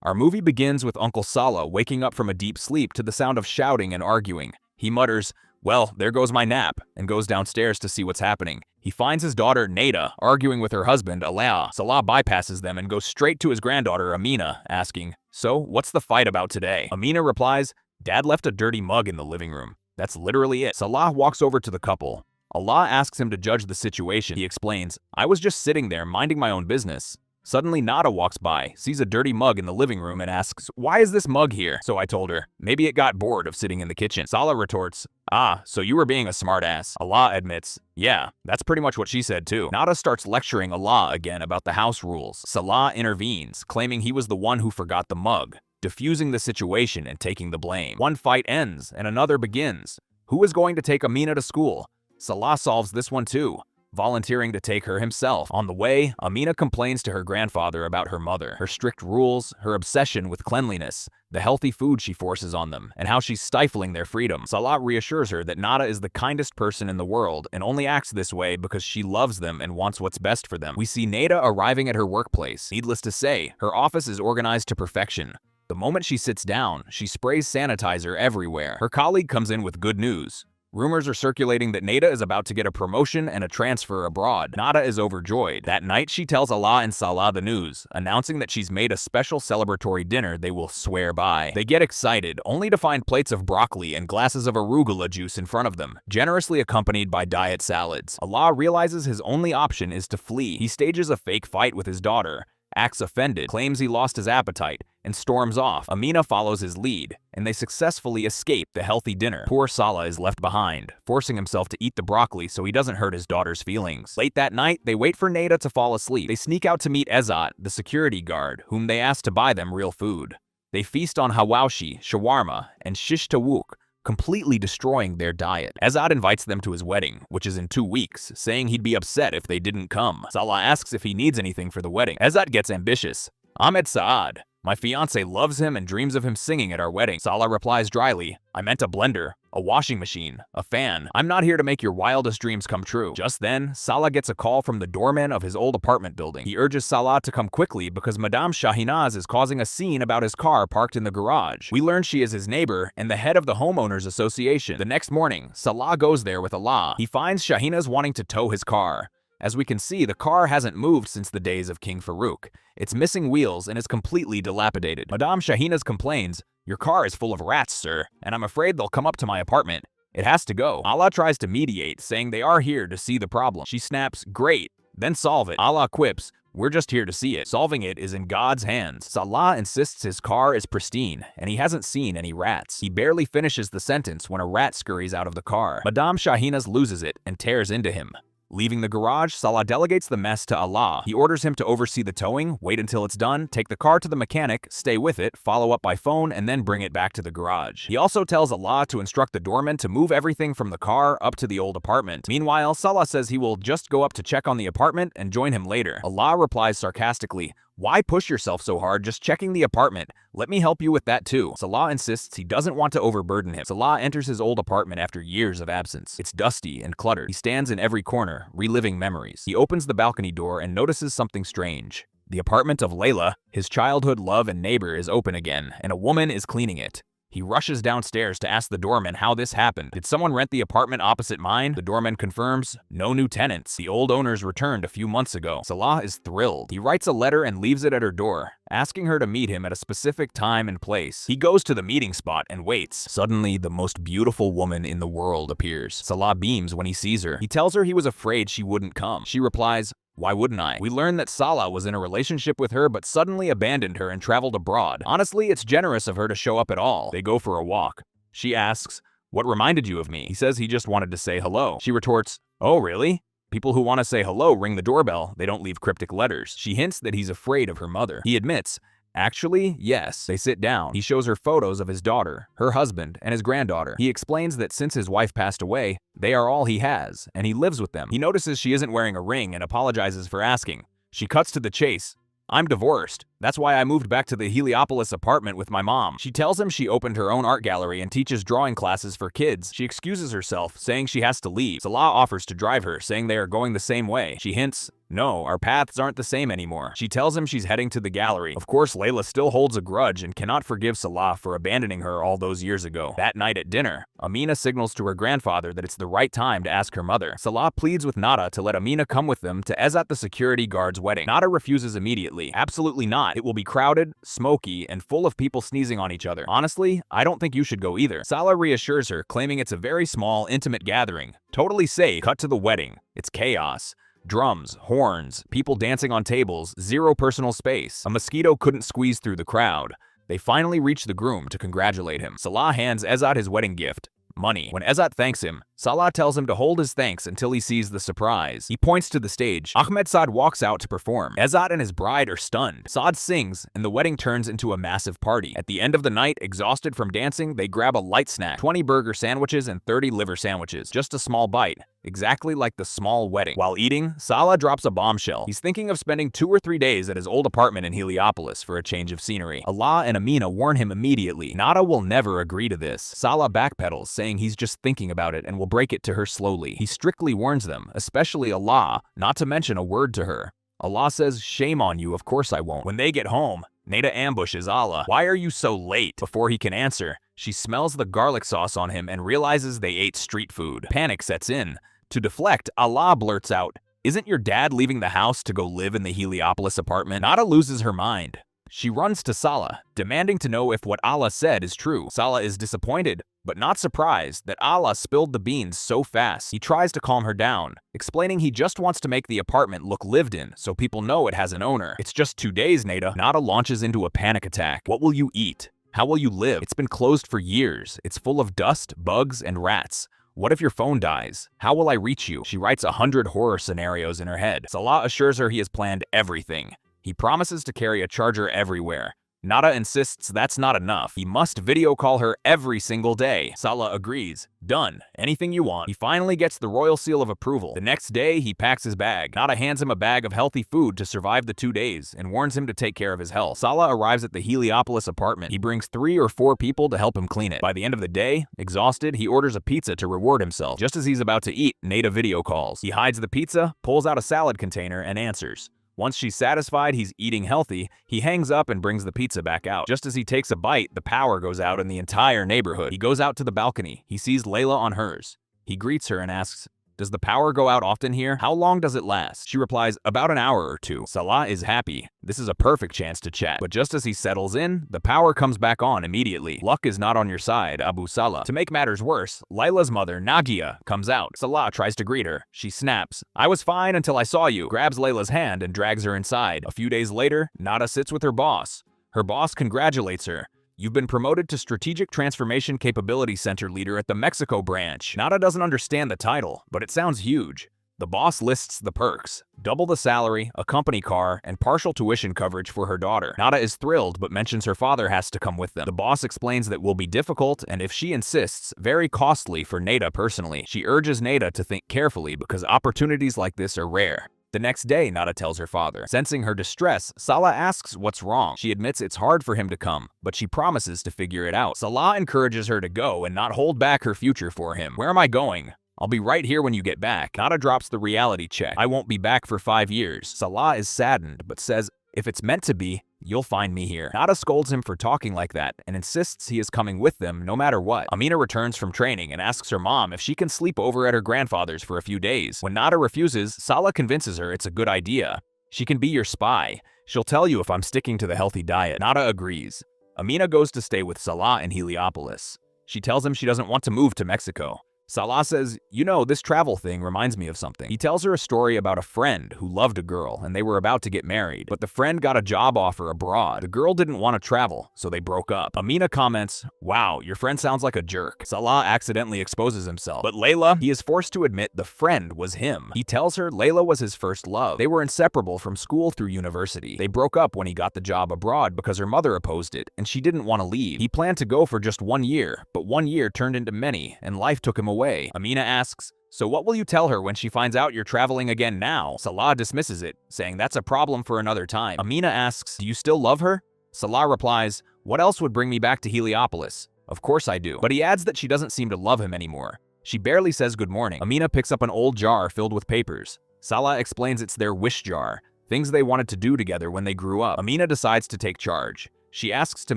Our movie begins with Uncle Sala waking up from a deep sleep to the sound of shouting and arguing. He mutters, "Well, there goes my nap," and goes downstairs to see what's happening. He finds his daughter, Nada, arguing with her husband, Alaa. Salah bypasses them and goes straight to his granddaughter, Amina, asking, "So, what's the fight about today?" Amina replies, "Dad left a dirty mug in the living room." That's literally it. Salah walks over to the couple. Allah asks him to judge the situation. He explains, "I was just sitting there minding my own business." Suddenly, Nada walks by, sees a dirty mug in the living room and asks, "Why is this mug here?" So I told her, "Maybe it got bored of sitting in the kitchen." Salah retorts, "Ah, so you were being a smartass." Allah admits, "Yeah, that's pretty much what she said too." Nada starts lecturing Allah again about the house rules. Salah intervenes, claiming he was the one who forgot the mug, diffusing the situation and taking the blame. One fight ends and another begins. Who is going to take Amina to school? Salah solves this one too, volunteering to take her himself. On the way, Amina complains to her grandfather about her mother, her strict rules, her obsession with cleanliness, the healthy food she forces on them, and how she's stifling their freedom. Salah reassures her that Nada is the kindest person in the world and only acts this way because she loves them and wants what's best for them. We see Nada arriving at her workplace. Needless to say, her office is organized to perfection. The moment she sits down, she sprays sanitizer everywhere. Her colleague comes in with good news. Rumors are circulating that Nada is about to get a promotion and a transfer abroad. Nada is overjoyed. That night, she tells Allah and Salah the news, announcing that she's made a special celebratory dinner they will swear by. They get excited, only to find plates of broccoli and glasses of arugula juice in front of them, generously accompanied by diet salads. Allah realizes his only option is to flee. He stages a fake fight with his daughter, acts offended, claims he lost his appetite, and storms off. Amina follows his lead, and they successfully escape the healthy dinner. Poor Salah is left behind, forcing himself to eat the broccoli so he doesn't hurt his daughter's feelings. Late that night, they wait for Nada to fall asleep. They sneak out to meet Ezat, the security guard, whom they ask to buy them real food. They feast on hawashi, shawarma, and shish tawuk, completely destroying their diet. Ezat invites them to his wedding, which is in 2 weeks, saying he'd be upset if they didn't come. Salah asks if he needs anything for the wedding. Ezat gets ambitious. "Ahmed Saad. My fiancé loves him and dreams of him singing at our wedding." Salah replies dryly, "I meant a blender, a washing machine, a fan. I'm not here to make your wildest dreams come true." Just then, Salah gets a call from the doorman of his old apartment building. He urges Salah to come quickly because Madame Shahinaz is causing a scene about his car parked in the garage. We learn she is his neighbor and the head of the homeowners association. The next morning, Salah goes there with Allah. He finds Shahinaz wanting to tow his car. As we can see, the car hasn't moved since the days of King Farouk. It's missing wheels and is completely dilapidated. Madame Shahinaz complains, "Your car is full of rats, sir, and I'm afraid they'll come up to my apartment. It has to go." Allah tries to mediate, saying they are here to see the problem. She snaps, "Great, then solve it." Allah quips, "We're just here to see it. Solving it is in God's hands." Salah insists his car is pristine, and he hasn't seen any rats. He barely finishes the sentence when a rat scurries out of the car. Madame Shahinaz loses it and tears into him. Leaving the garage, Salah delegates the mess to Allah. He orders him to oversee the towing, wait until it's done, take the car to the mechanic, stay with it, follow up by phone, and then bring it back to the garage. He also tells Allah to instruct the doorman to move everything from the car up to the old apartment. Meanwhile, Salah says he will just go up to check on the apartment and join him later. Allah replies sarcastically, "Why push yourself so hard just checking the apartment? Let me help you with that too." Salah insists he doesn't want to overburden him. Salah enters his old apartment after years of absence. It's dusty and cluttered. He stands in every corner, reliving memories. He opens the balcony door and notices something strange. The apartment of Layla, his childhood love and neighbor, is open again, and a woman is cleaning it. He rushes downstairs to ask the doorman how this happened. Did someone rent the apartment opposite mine? The doorman confirms, no new tenants. The old owners returned a few months ago. Salah is thrilled. He writes a letter and leaves it at her door, asking her to meet him at a specific time and place. He goes to the meeting spot and waits. Suddenly, the most beautiful woman in the world appears. Salah beams when he sees her. He tells her he was afraid she wouldn't come. She replies, "Why wouldn't I?" We learn that Salah was in a relationship with her but suddenly abandoned her and traveled abroad. Honestly, it's generous of her to show up at all. They go for a walk. She asks, "What reminded you of me?" He says he just wanted to say hello. She retorts, "Oh, really? People who want to say hello ring the doorbell. They don't leave cryptic letters." She hints that he's afraid of her mother. He admits, "Actually, yes." They sit down. He shows her photos of his daughter, her husband, and his granddaughter. He explains that since his wife passed away, they are all he has, and he lives with them. He notices she isn't wearing a ring and apologizes for asking. She cuts to the chase. "I'm divorced. That's why I moved back to the Heliopolis apartment with my mom." She tells him she opened her own art gallery and teaches drawing classes for kids. She excuses herself, saying she has to leave. Salah offers to drive her, saying they are going the same way. She hints, No, our paths aren't the same anymore. She tells him she's heading to the gallery. Of course, Layla still holds a grudge and cannot forgive Salah for abandoning her all those years ago. That night at dinner, Amina signals to her grandfather that it's the right time to ask her mother. Salah pleads with Nada to let Amina come with them to Ezat the security guard's wedding. Nada refuses immediately. Absolutely not. It will be crowded, smoky, and full of people sneezing on each other. Honestly, I don't think you should go either. Salah reassures her, claiming it's a very small, intimate gathering. Totally safe. Cut to the wedding. It's chaos. Drums, horns, people dancing on tables, zero personal space. A mosquito couldn't squeeze through the crowd. They finally reach the groom to congratulate him. Salah hands Ezat his wedding gift, money. When Ezat thanks him, Salah tells him to hold his thanks until he sees the surprise. He points to the stage. Ahmed Saad walks out to perform. Ezat and his bride are stunned. Saad sings, and the wedding turns into a massive party. At the end of the night, exhausted from dancing, they grab a light snack, 20 burger sandwiches and 30 liver sandwiches. Just a small bite. Exactly like the small wedding. While eating, Salah drops a bombshell. He's thinking of spending 2 or 3 days at his old apartment in Heliopolis for a change of scenery. Allah and Amina warn him immediately. Nada will never agree to this. Salah backpedals, saying he's just thinking about it and will break it to her slowly. He strictly warns them, especially Allah, not to mention a word to her. Allah says, "Shame on you, of course I won't." When they get home, Nada ambushes Allah. "Why are you so late?" Before he can answer, she smells the garlic sauce on him and realizes they ate street food. Panic sets in. To deflect, Allah blurts out, "Isn't your dad leaving the house to go live in the Heliopolis apartment?" Nada loses her mind. She runs to Salah, demanding to know if what Allah said is true. Salah is disappointed, but not surprised that Allah spilled the beans so fast. He tries to calm her down, explaining he just wants to make the apartment look lived in so people know it has an owner. "It's just 2 days, Nada." Nada launches into a panic attack. "What will you eat? How will you live? It's been closed for years. It's full of dust, bugs, and rats. What if your phone dies? How will I reach you?" She writes 100 horror scenarios in her head. Salah assures her he has planned everything. He promises to carry a charger everywhere. Nada insists that's not enough. He must video call her every single day. Salah agrees. "Done. Anything you want." He finally gets the royal seal of approval. The next day, he packs his bag. Nada hands him a bag of healthy food to survive the 2 days and warns him to take care of his health. Salah arrives at the Heliopolis apartment. He brings 3 or 4 people to help him clean it. By the end of the day, exhausted, he orders a pizza to reward himself. Just as he's about to eat, Nada video calls. He hides the pizza, pulls out a salad container, and answers. Once she's satisfied he's eating healthy, he hangs up and brings the pizza back out. Just as he takes a bite, the power goes out in the entire neighborhood. He goes out to the balcony. He sees Layla on hers. He greets her and asks, "Does the power go out often here? How long does it last?" She replies, "About an hour or 2. Salah is happy. This is a perfect chance to chat. But just as he settles in, the power comes back on immediately. Luck is not on your side, Abu Salah. To make matters worse, Layla's mother, Nagia, comes out. Salah tries to greet her. She snaps, "I was fine until I saw you," grabs Layla's hand and drags her inside. A few days later, Nada sits with her boss. Her boss congratulates her. "You've been promoted to Strategic Transformation Capability Center Leader at the Mexico branch." Nada doesn't understand the title, but it sounds huge. The boss lists the perks: double the salary, a company car, and partial tuition coverage for her daughter. Nada is thrilled, but mentions her father has to come with them. The boss explains that will be difficult, and if she insists, very costly for Nada personally. She urges Nada to think carefully because opportunities like this are rare. The next day, Nada tells her father. Sensing her distress, Salah asks what's wrong. She admits it's hard for him to come, but she promises to figure it out. Salah encourages her to go and not hold back her future for him. "Where am I going?" "I'll be right here when you get back." Nada drops the reality check. "I won't be back for 5 years. Salah is saddened, but says, "If it's meant to be, you'll find me here." Nada scolds him for talking like that and insists he is coming with them no matter what. Amina returns from training and asks her mom if she can sleep over at her grandfather's for a few days. When Nada refuses, Salah convinces her it's a good idea. "She can be your spy. She'll tell you if I'm sticking to the healthy diet." Nada agrees. Amina goes to stay with Salah in Heliopolis. She tells him she doesn't want to move to Mexico. Salah says, "You know, this travel thing reminds me of something." He tells her a story about a friend who loved a girl and they were about to get married, but the friend got a job offer abroad. The girl didn't want to travel, so they broke up. Amina comments, "Wow, your friend sounds like a jerk." Salah accidentally exposes himself, but Layla, he is forced to admit the friend was him. He tells her Layla was his first love. They were inseparable from school through university. They broke up when he got the job abroad because her mother opposed it, and she didn't want to leave. He planned to go for just 1 year, but 1 year turned into many, and life took him away. Amina asks, "So what will you tell her when she finds out you're traveling again now?" Salah dismisses it, saying that's a problem for another time. Amina asks, "Do you still love her?" Salah replies, "What else would bring me back to Heliopolis? Of course I do." But he adds that she doesn't seem to love him anymore. She barely says good morning. Amina picks up an old jar filled with papers. Salah explains it's their wish jar, things they wanted to do together when they grew up. Amina decides to take charge. She asks to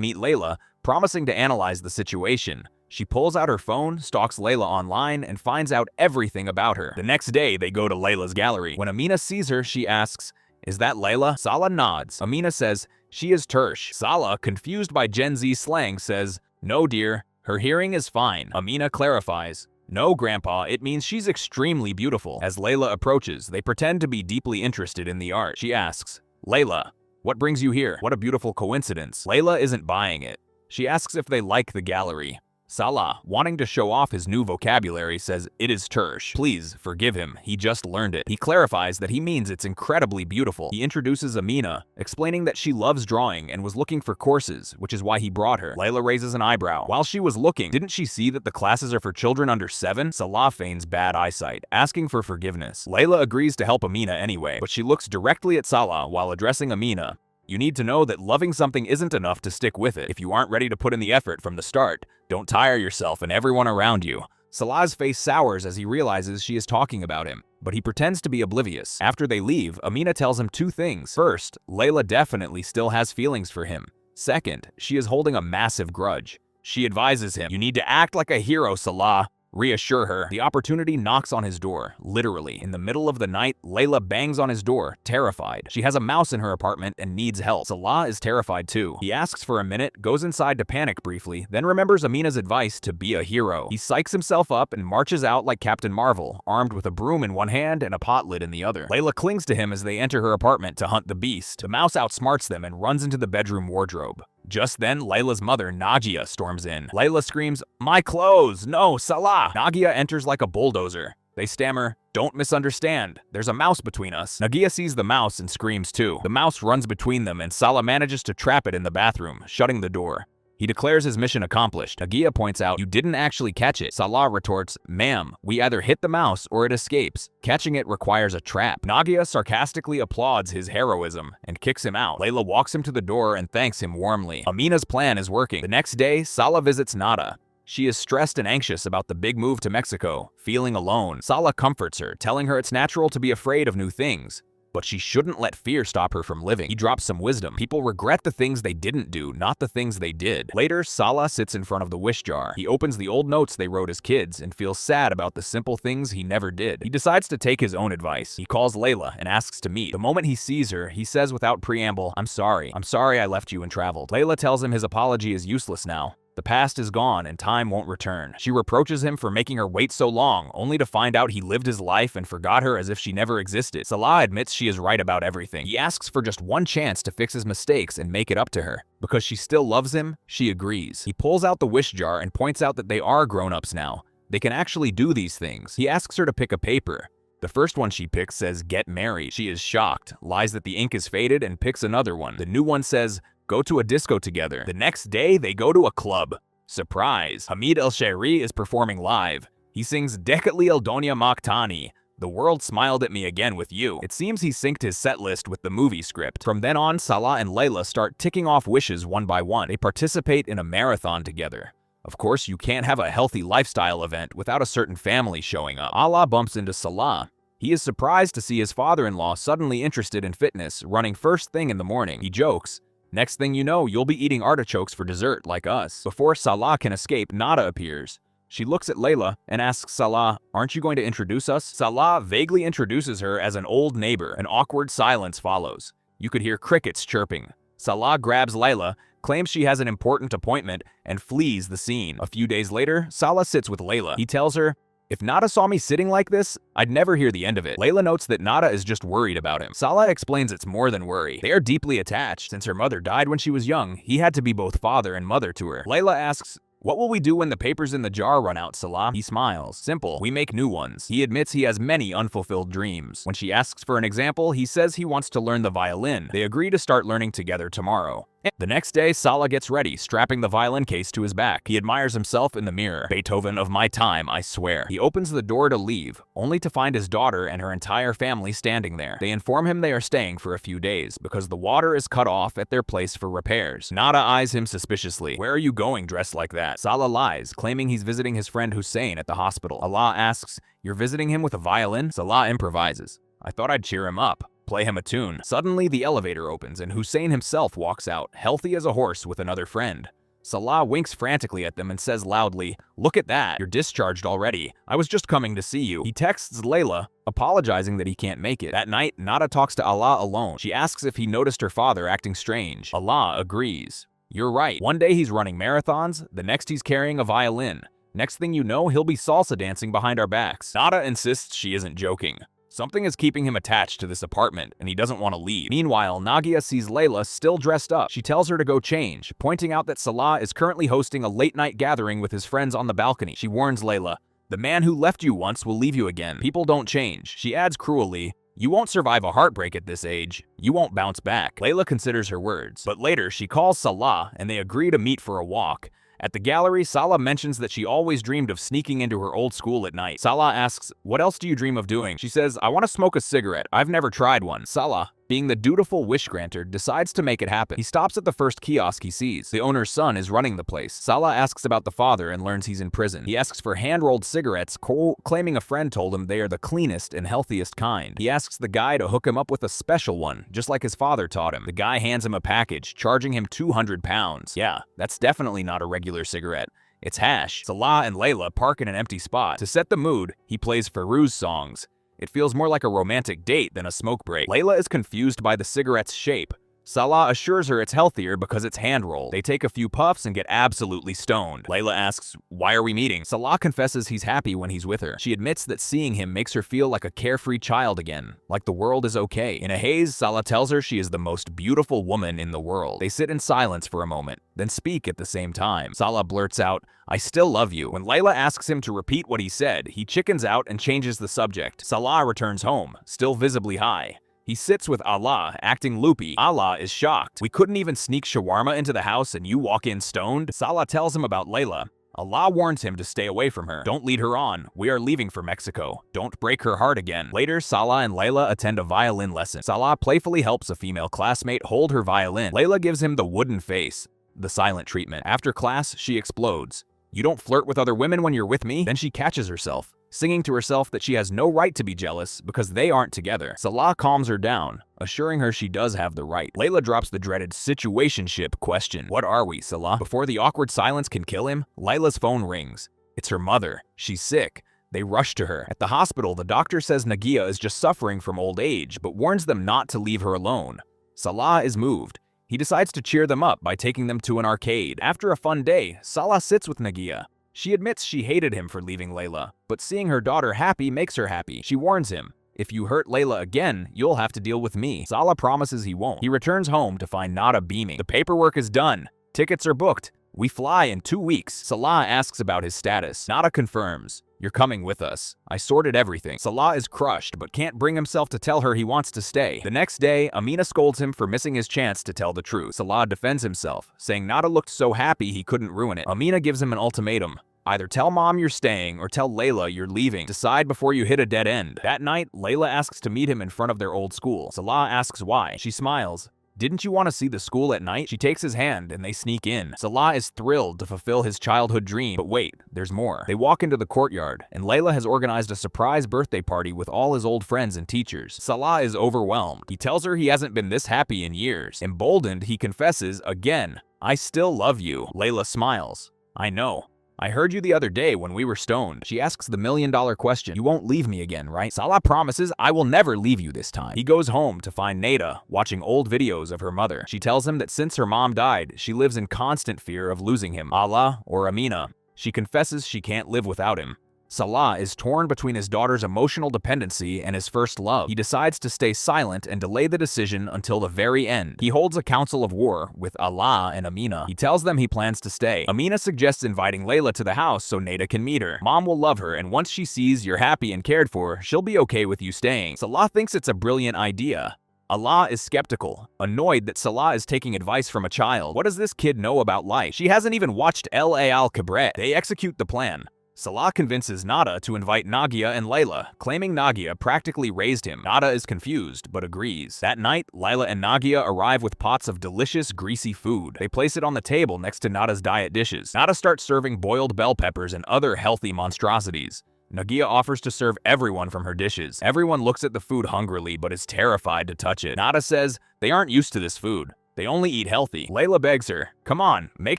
meet Layla, promising to analyze the situation. She pulls out her phone, stalks Layla online, and finds out everything about her. The next day, they go to Layla's gallery. When Amina sees her, she asks, "Is that Layla?" Salah nods. Amina says, "She is Tersh." Salah, confused by Gen Z slang, says, "No, dear, her hearing is fine." Amina clarifies, "No, Grandpa, it means she's extremely beautiful." As Layla approaches, they pretend to be deeply interested in the art. She asks, "Layla, what brings you here? What a beautiful coincidence." Layla isn't buying it. She asks if they like the gallery. Salah, wanting to show off his new vocabulary, says it is Tersh. Please forgive him, he just learned it. He clarifies that he means it's incredibly beautiful. He introduces Amina, explaining that she loves drawing and was looking for courses, which is why he brought her. Layla raises an eyebrow. While she was looking, didn't she see that the classes are for children under 7? Salah feigns bad eyesight, asking for forgiveness. Layla agrees to help Amina anyway, but she looks directly at Salah while addressing Amina. You need to know that loving something isn't enough to stick with it. If you aren't ready to put in the effort from the start, don't tire yourself and everyone around you. Salah's face sours as he realizes she is talking about him, but he pretends to be oblivious. After they leave, Amina tells him 2 things. First, Layla definitely still has feelings for him. Second, she is holding a massive grudge. She advises him, "You need to act like a hero, Salah." Reassure her. The opportunity knocks on his door, literally. In the middle of the night, Layla bangs on his door, terrified. She has a mouse in her apartment and needs help. Salah is terrified too. He asks for a minute, goes inside to panic briefly, then remembers Amina's advice to be a hero. He psychs himself up and marches out like Captain Marvel, armed with a broom in one hand and a pot lid in the other. Layla clings to him as they enter her apartment to hunt the beast. The mouse outsmarts them and runs into the bedroom wardrobe. Just then, Layla's mother, Nagia, storms in. Layla screams, "My clothes! No, Salah!" Nagia enters like a bulldozer. They stammer, "Don't misunderstand. There's a mouse between us." Nagia sees the mouse and screams too. The mouse runs between them and Salah manages to trap it in the bathroom, shutting the door. He declares his mission accomplished. Nagia points out, "You didn't actually catch it." Salah retorts, "Ma'am, we either hit the mouse or it escapes. Catching it requires a trap." Nagia sarcastically applauds his heroism and kicks him out. Layla walks him to the door and thanks him warmly. Amina's plan is working. The next day, Salah visits Nada. She is stressed and anxious about the big move to Mexico, feeling alone. Salah comforts her, telling her it's natural to be afraid of new things, but she shouldn't let fear stop her from living. He drops some wisdom. People regret the things they didn't do, not the things they did. Later, Salah sits in front of the wish jar. He opens the old notes they wrote as kids and feels sad about the simple things he never did. He decides to take his own advice. He calls Layla and asks to meet. The moment he sees her, he says without preamble, I'm sorry I left you and traveled." Layla tells him his apology is useless now. The past is gone and time won't return. She reproaches him for making her wait so long, only to find out he lived his life and forgot her as if she never existed. Salah admits she is right about everything. He asks for just one chance to fix his mistakes and make it up to her. Because she still loves him, she agrees. He pulls out the wish jar and points out that they are grown-ups now. They can actually do these things. He asks her to pick a paper. The first one she picks says, "Get married." She is shocked, lies that the ink is faded, and picks another one. The new one says, "Go to a disco together." The next day, they go to a club. Surprise! Hamid El-Shairi is performing live. He sings Dekatli El Donya Maktani. The world smiled at me again with you. It seems he synced his set list with the movie script. From then on, Salah and Layla start ticking off wishes one by one. They participate in a marathon together. Of course, you can't have a healthy lifestyle event without a certain family showing up. Allah bumps into Salah. He is surprised to see his father-in-law suddenly interested in fitness, running first thing in the morning. He jokes, "Next thing you know, you'll be eating artichokes for dessert like us." Before Salah can escape, Nada appears. She looks at Layla and asks Salah, "Aren't you going to introduce us?" Salah vaguely introduces her as an old neighbor. An awkward silence follows. You could hear crickets chirping. Salah grabs Layla, claims she has an important appointment, and flees the scene. A few days later, Salah sits with Layla. He tells her, "If Nada saw me sitting like this, I'd never hear the end of it." Layla notes that Nada is just worried about him. Salah explains it's more than worry. They are deeply attached. Since her mother died when she was young, he had to be both father and mother to her. Layla asks, "What will we do when the papers in the jar run out, Salah?" He smiles. "Simple. We make new ones." He admits he has many unfulfilled dreams. When she asks for an example, he says he wants to learn the violin. They agree to start learning together tomorrow. The next day, Salah gets ready, strapping the violin case to his back. He admires himself in the mirror. "Beethoven of my time, I swear." He opens the door to leave, only to find his daughter and her entire family standing there. They inform him they are staying for a few days because the water is cut off at their place for repairs. Nada eyes him suspiciously. "Where are you going dressed like that?" Salah lies, claiming he's visiting his friend Hussein at the hospital. Allah asks, "You're visiting him with a violin?" Salah improvises, I thought I'd cheer him up, play him a tune. Suddenly, the elevator opens and Hussein himself walks out, healthy as a horse with another friend. Salah winks frantically at them and says loudly, "Look at that, you're discharged already. I was just coming to see you." He texts Layla, apologizing that he can't make it. That night, Nada talks to Allah alone. She asks if he noticed her father acting strange. Allah agrees. "You're right. One day he's running marathons, the next he's carrying a violin. Next thing you know, he'll be salsa dancing behind our backs." Nada insists she isn't joking. Something is keeping him attached to this apartment, and he doesn't want to leave. Meanwhile, Nagia sees Layla still dressed up. She tells her to go change, pointing out that Salah is currently hosting a late-night gathering with his friends on the balcony. She warns Layla, "The man who left you once will leave you again. People don't change." She adds cruelly, "You won't survive a heartbreak at this age. You won't bounce back." Layla considers her words, but later she calls Salah and they agree to meet for a walk. At the gallery, Salah mentions that she always dreamed of sneaking into her old school at night. Salah asks, "What else do you dream of doing?" She says, "I want to smoke a cigarette. I've never tried one." Salah, being the dutiful wish granter, decides to make it happen. He stops at the first kiosk he sees. The owner's son is running the place. Salah asks about the father and learns he's in prison. He asks for hand-rolled cigarettes, claiming a friend told him they are the cleanest and healthiest kind. He asks the guy to hook him up with a special one, just like his father taught him. The guy hands him a package, charging him 200 pounds. Yeah, that's definitely not a regular cigarette. It's hash. Salah and Layla park in an empty spot. To set the mood, he plays Fairuz songs. It feels more like a romantic date than a smoke break. Layla is confused by the cigarette's shape. Salah assures her it's healthier because it's hand-rolled. They take a few puffs and get absolutely stoned. Layla asks, "Why are we meeting?" Salah confesses he's happy when he's with her. She admits that seeing him makes her feel like a carefree child again, like the world is okay. In a haze, Salah tells her she is the most beautiful woman in the world. They sit in silence for a moment, then speak at the same time. Salah blurts out, "I still love you." When Layla asks him to repeat what he said, he chickens out and changes the subject. Salah returns home, still visibly high. He sits with Allah, acting loopy. Allah is shocked. "We couldn't even sneak shawarma into the house and you walk in stoned?" Salah tells him about Layla. Allah warns him to stay away from her. "Don't lead her on. We are leaving for Mexico. Don't break her heart again." Later, Salah and Layla attend a violin lesson. Salah playfully helps a female classmate hold her violin. Layla gives him the wooden face, the silent treatment. After class, she explodes. "You don't flirt with other women when you're with me?" Then she catches herself, singing to herself that she has no right to be jealous because they aren't together. Salah calms her down, assuring her she does have the right. Layla drops the dreaded situationship question. "What are we, Salah?" Before the awkward silence can kill him, Layla's phone rings. It's her mother. She's sick. They rush to her. At the hospital, the doctor says Nagia is just suffering from old age, but warns them not to leave her alone. Salah is moved. He decides to cheer them up by taking them to an arcade. After a fun day, Salah sits with Nagia. She admits she hated him for leaving Layla, but seeing her daughter happy makes her happy. She warns him, "If you hurt Layla again, you'll have to deal with me." Salah promises he won't. He returns home to find Nada beaming. "The paperwork is done. Tickets are booked. We fly in 2 weeks. Salah asks about his status. Nada confirms, "You're coming with us. I sorted everything." Salah is crushed, but can't bring himself to tell her he wants to stay. The next day, Amina scolds him for missing his chance to tell the truth. Salah defends himself, saying Nada looked so happy he couldn't ruin it. Amina gives him an ultimatum. "Either tell mom you're staying or tell Layla you're leaving. Decide before you hit a dead end." That night, Layla asks to meet him in front of their old school. Salah asks why. She smiles. "Didn't you want to see the school at night?" She takes his hand and they sneak in. Salah is thrilled to fulfill his childhood dream, but wait, there's more. They walk into the courtyard, and Layla has organized a surprise birthday party with all his old friends and teachers. Salah is overwhelmed. He tells her he hasn't been this happy in years. Emboldened, he confesses again, "I still love you." Layla smiles. "I know. I heard you the other day when we were stoned." She asks the million-dollar question, "You won't leave me again, right?" Salah promises, "I will never leave you this time." He goes home to find Nada watching old videos of her mother. She tells him that since her mom died, she lives in constant fear of losing him, Allah or Amina. She confesses she can't live without him. Salah is torn between his daughter's emotional dependency and his first love. He decides to stay silent and delay the decision until the very end. He holds a council of war with Allah and Amina. He tells them he plans to stay. Amina suggests inviting Layla to the house so Nada can meet her. Mom will love her, and once she sees you're happy and cared for, she'll be okay with you staying. Salah thinks it's a brilliant idea. Allah is skeptical, annoyed that Salah is taking advice from a child. What does this kid know about life? She hasn't even watched L.A. al-Kabret. They execute the plan. Salah convinces Nada to invite Nagia and Layla, claiming Nagia practically raised him. Nada is confused, but agrees. That night, Layla and Nagia arrive with pots of delicious, greasy food. They place it on the table next to Nada's diet dishes. Nada starts serving boiled bell peppers and other healthy monstrosities. Nagia offers to serve everyone from her dishes. Everyone looks at the food hungrily but is terrified to touch it. Nada says they aren't used to this food. They only eat healthy. Layla begs her, come on, make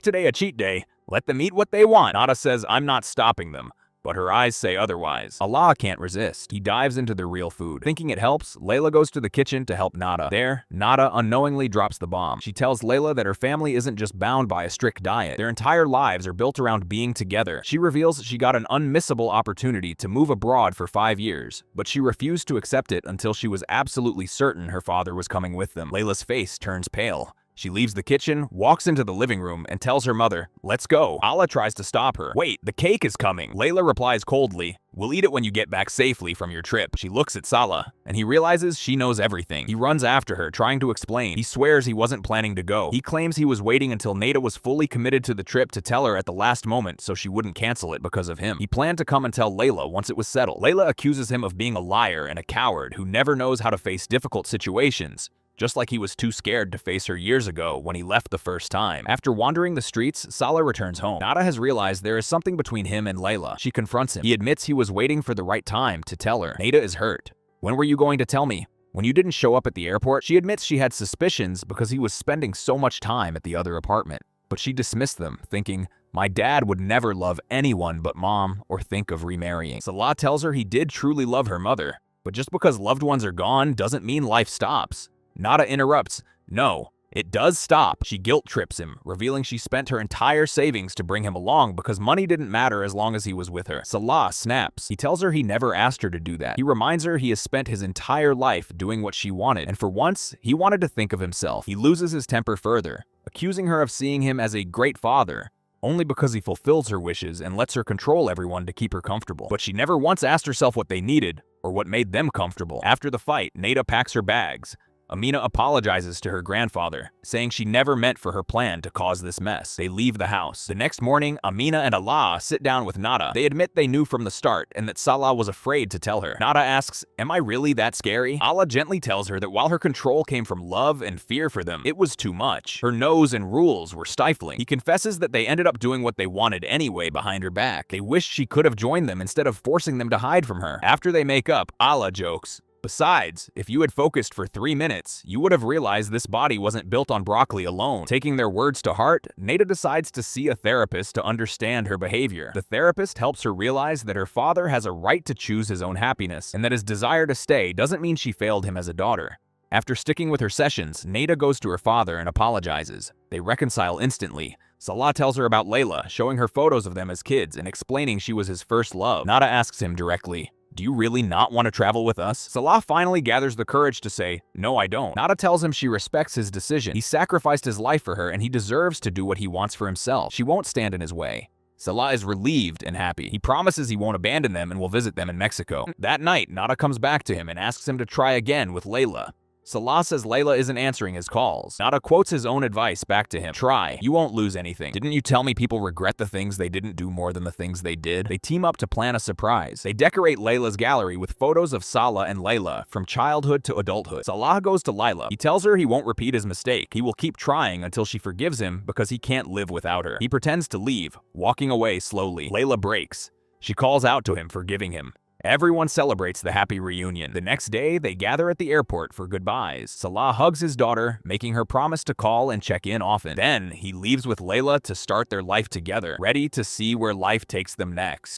today a cheat day. Let them eat what they want. Nada says I'm not stopping them, but her eyes say otherwise. Allah can't resist. He dives into the real food. Thinking it helps, Layla goes to the kitchen to help Nada. There, Nada unknowingly drops the bomb. She tells Layla that her family isn't just bound by a strict diet. Their entire lives are built around being together. She reveals she got an unmissable opportunity to move abroad for 5 years, but she refused to accept it until she was absolutely certain her father was coming with them. Layla's face turns pale. She leaves the kitchen, walks into the living room, and tells her mother, let's go. Allah tries to stop her. Wait, the cake is coming. Layla replies coldly, we'll eat it when you get back safely from your trip. She looks at Salah, and he realizes she knows everything. He runs after her, trying to explain. He swears he wasn't planning to go. He claims he was waiting until Nada was fully committed to the trip to tell her at the last moment so she wouldn't cancel it because of him. He planned to come and tell Layla once it was settled. Layla accuses him of being a liar and a coward who never knows how to face difficult situations, just like he was too scared to face her years ago when he left the first time. After wandering the streets, Salah returns home. Nada has realized there is something between him and Layla. She confronts him. He admits he was waiting for the right time to tell her. Nada is hurt. When were you going to tell me? When you didn't show up at the airport? She admits she had suspicions because he was spending so much time at the other apartment. But she dismissed them, thinking, my dad would never love anyone but mom or think of remarrying. Salah tells her he did truly love her mother, but just because loved ones are gone doesn't mean life stops. Nada interrupts, no, it does stop. She guilt trips him, revealing she spent her entire savings to bring him along because money didn't matter as long as he was with her. Salah snaps. He tells her he never asked her to do that. He reminds her he has spent his entire life doing what she wanted, and for once, he wanted to think of himself. He loses his temper further, accusing her of seeing him as a great father, only because he fulfills her wishes and lets her control everyone to keep her comfortable. But she never once asked herself what they needed or what made them comfortable. After the fight, Nada packs her bags. Amina apologizes to her grandfather, saying she never meant for her plan to cause this mess. They leave the house. The next morning, Amina and Allah sit down with Nada. They admit they knew from the start and that Salah was afraid to tell her. Nada asks, am I really that scary? Allah gently tells her that while her control came from love and fear for them, it was too much. Her nose and rules were stifling. He confesses that they ended up doing what they wanted anyway behind her back. They wished she could have joined them instead of forcing them to hide from her. After they make up, Allah jokes, besides, if you had focused for 3 minutes, you would have realized this body wasn't built on broccoli alone. Taking their words to heart, Nada decides to see a therapist to understand her behavior. The therapist helps her realize that her father has a right to choose his own happiness, and that his desire to stay doesn't mean she failed him as a daughter. After sticking with her sessions, Nada goes to her father and apologizes. They reconcile instantly. Salah tells her about Layla, showing her photos of them as kids and explaining she was his first love. Nada asks him directly, do you really not want to travel with us? Salah finally gathers the courage to say, no, I don't. Nada tells him she respects his decision. He sacrificed his life for her and he deserves to do what he wants for himself. She won't stand in his way. Salah is relieved and happy. He promises he won't abandon them and will visit them in Mexico. That night, Nada comes back to him and asks him to try again with Layla. Salah says Layla isn't answering his calls. Nada quotes his own advice back to him. Try. You won't lose anything. Didn't you tell me people regret the things they didn't do more than the things they did? They team up to plan a surprise. They decorate Layla's gallery with photos of Salah and Layla from childhood to adulthood. Salah goes to Layla. He tells her he won't repeat his mistake. He will keep trying until she forgives him because he can't live without her. He pretends to leave, walking away slowly. Layla breaks. She calls out to him, forgiving him. Everyone celebrates the happy reunion. The next day, they gather at the airport for goodbyes. Salah hugs his daughter, making her promise to call and check in often. Then, he leaves with Layla to start their life together, ready to see where life takes them next.